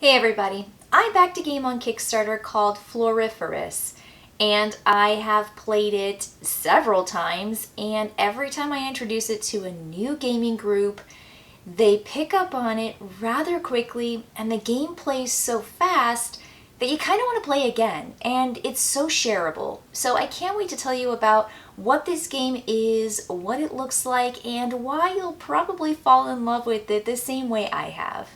Hey everybody, I backed a game on Kickstarter called Floriferous, and I have played it several times, and every time I introduce it to a new gaming group, they pick up on it rather quickly, and the game plays so fast that you kind of want to play again, and it's so shareable. So I can't wait to tell you about what this game is, what it looks like, and why you'll probably fall in love with it the same way I have.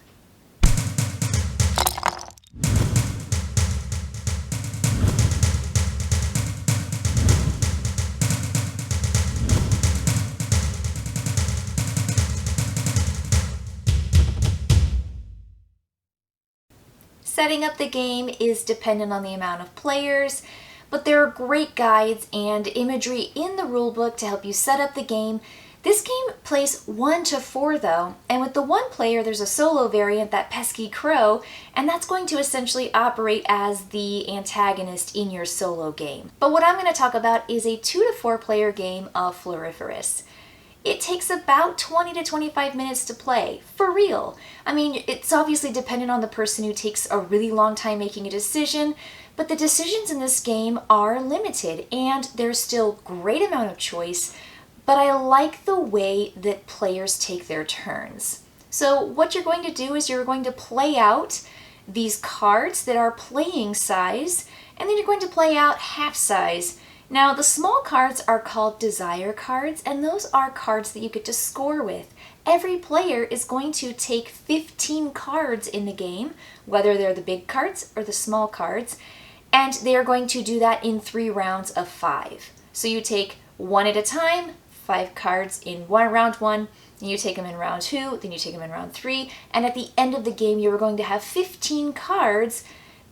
Setting up the game is dependent on the amount of players, but there are great guides and imagery in the rulebook to help you set up the game. This game plays 1 to 4 though, and with the 1 player there's a solo variant, that pesky crow, and that's going to essentially operate as the antagonist in your solo game. But what I'm going to talk about is a 2 to 4 player game of Floriferous. It takes about 20 to 25 minutes to play, for real. I mean, it's obviously dependent on the person who takes a really long time making a decision, but the decisions in this game are limited and there's still great amount of choice, but I like the way that players take their turns. So what you're going to do is you're going to play out these cards that are playing size, and then you're going to play out half size. Now, the small cards are called desire cards, and those are cards that you get to score with. Every player is going to take 15 cards in the game, whether they're the big cards or the small cards, and they are going to do that in 3 rounds of 5. So you take 1 at a time, 5 cards in round 1, then you take them in round 2, then you take them in round 3, and at the end of the game you are going to have 15 cards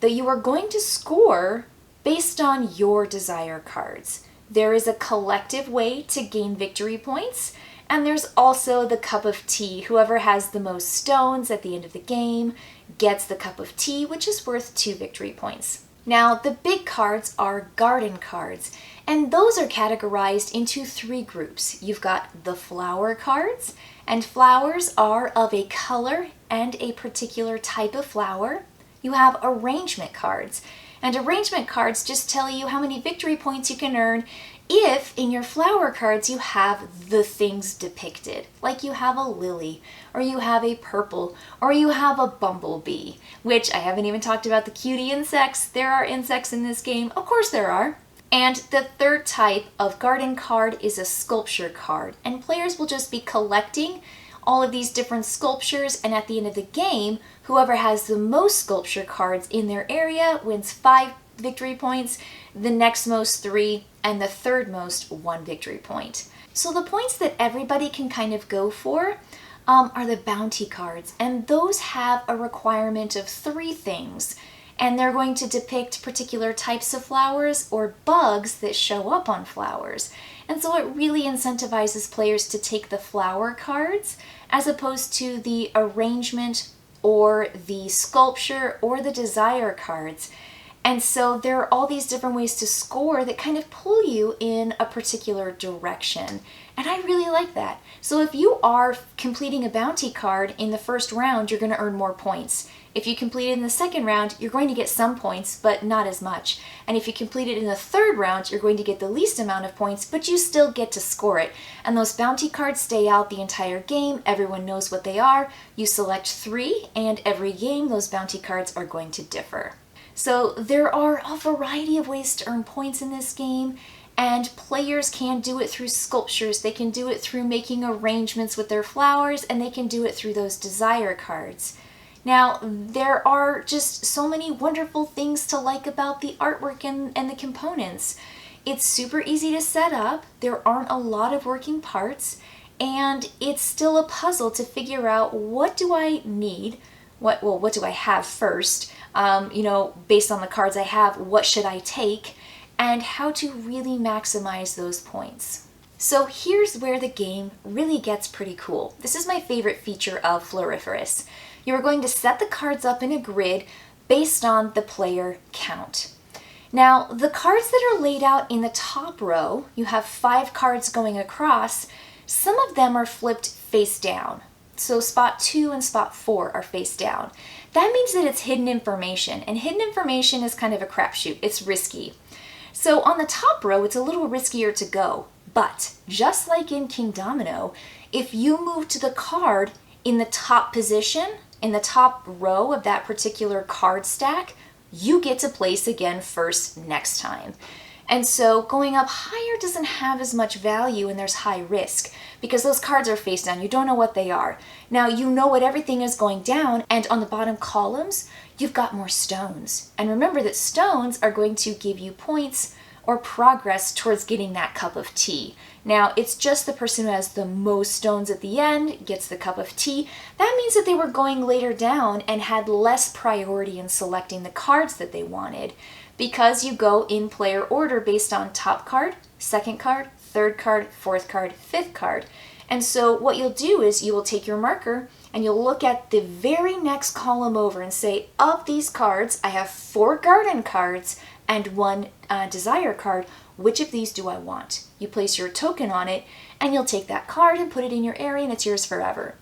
that you are going to score based on your desire cards. There is a collective way to gain victory points, and there's also the cup of tea. Whoever has the most stones at the end of the game gets the cup of tea, which is worth 2 victory points. Now, the big cards are garden cards, and those are categorized into 3 groups. You've got the flower cards, and flowers are of a color and a particular type of flower. You have arrangement cards, and arrangement cards just tell you how many victory points you can earn if in your flower cards you have the things depicted. Like you have a lily, or you have a purple, or you have a bumblebee, which I haven't even talked about the cutie insects. There are insects in this game. Of course there are. And the third type of garden card is a sculpture card, and players will just be collecting all of these different sculptures, and at the end of the game, whoever has the most sculpture cards in their area wins 5 victory points, the next most 3, and the third most 1 victory point. So the points that everybody can kind of go for are the bounty cards, and those have a requirement of 3 things, and they're going to depict particular types of flowers or bugs that show up on flowers. And so it really incentivizes players to take the flower cards as opposed to the arrangement or the sculpture or the desire cards. And so there are all these different ways to score that kind of pull you in a particular direction. And I really like that. So if you are completing a bounty card in the first round, you're going to earn more points. If you complete it in the second round, you're going to get some points, but not as much. And if you complete it in the third round, you're going to get the least amount of points, but you still get to score it. And those bounty cards stay out the entire game. Everyone knows what they are. You select 3, and every game those bounty cards are going to differ. So there are a variety of ways to earn points in this game, and players can do it through sculptures, they can do it through making arrangements with their flowers, and they can do it through those desire cards. Now, there are just so many wonderful things to like about the artwork and the components. It's super easy to set up, there aren't a lot of working parts, and it's still a puzzle to figure out what do I need, what do I have first, based on the cards I have, what should I take, and how to really maximize those points. So here's where the game really gets pretty cool. This is my favorite feature of Floriferous. You're going to set the cards up in a grid based on the player count. Now, the cards that are laid out in the top row, you have 5 cards going across. Some of them are flipped face down. So spot 2 and spot 4 are face down. that means that it's hidden information, and hidden information is kind of a crapshoot. It's risky. So on the top row, it's a little riskier to go, but just like in King Domino, if you move to the card in the top position, in the top row of that particular card stack, you get to place again first next time. And so going up higher doesn't have as much value and there's high risk because those cards are face down. You don't know what they are. Now you know what everything is going down, and on the bottom columns, you've got more stones. And remember that stones are going to give you points or progress towards getting that cup of tea. Now, it's just the person who has the most stones at the end gets the cup of tea. That means that they were going later down and had less priority in selecting the cards that they wanted, because you go in player order based on top card, second card, third card, fourth card, fifth card. And so what you'll do is you will take your marker and you'll look at the very next column over and say, of these cards, I have 4 garden cards and 1 desire card. Which of these do I want? You place your token on it and you'll take that card and put it in your area and it's yours forever.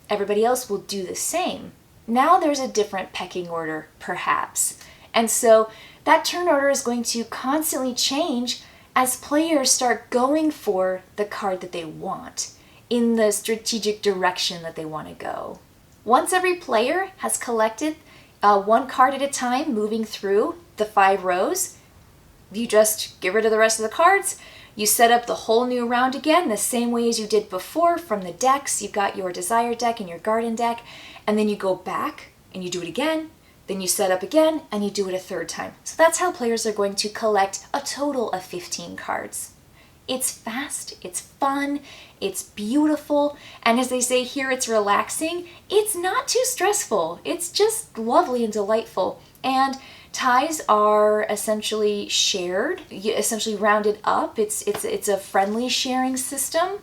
Everybody else will do the same. Now there's a different pecking order, perhaps. And so that turn order is going to constantly change as players start going for the card that they want in the strategic direction that they want to go. Once every player has collected 1 card at a time, moving through the 5 rows, you just get rid of the rest of the cards. You set up the whole new round again the same way as you did before from the decks. You've got your desire deck and your garden deck, and then you go back and you do it again. Then you set up again and you do it a 3rd time. So that's how players are going to collect a total of 15 cards. It's fast, it's fun, it's beautiful, and as they say here, it's relaxing. It's not too stressful. It's just lovely and delightful. And ties are essentially shared, essentially rounded up. It's a friendly sharing system.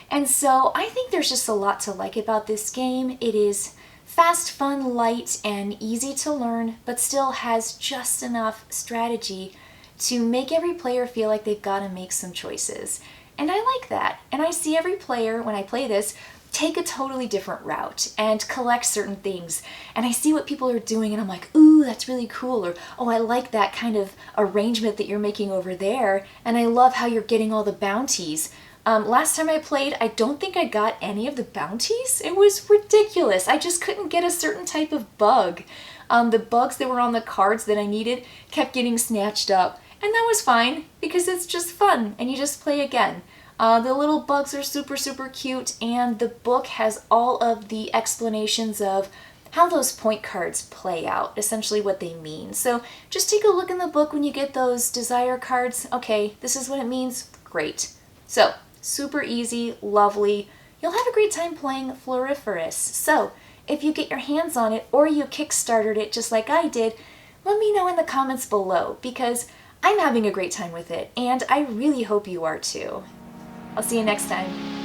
And so I think there's just a lot to like about this game. It is fast, fun, light, and easy to learn, but still has just enough strategy to make every player feel like they've got to make some choices. And I like that. And I see every player, when I play this, take a totally different route and collect certain things. And I see what people are doing and I'm like, ooh, that's really cool. Or, oh, I like that kind of arrangement that you're making over there. And I love how you're getting all the bounties. Last time I played, I don't think I got any of the bounties. It was ridiculous. I just couldn't get a certain type of bug. The bugs that were on the cards that I needed kept getting snatched up. And that was fine because it's just fun and you just play again. The little bugs are super, super cute, and the book has all of the explanations of how those point cards play out, essentially what they mean. So just take a look in the book when you get those desire cards. Okay, this is what it means. Great. So super easy, lovely. You'll have a great time playing Floriferous. So if you get your hands on it or you Kickstartered it just like I did, let me know in the comments below because I'm having a great time with it and I really hope you are too. I'll see you next time.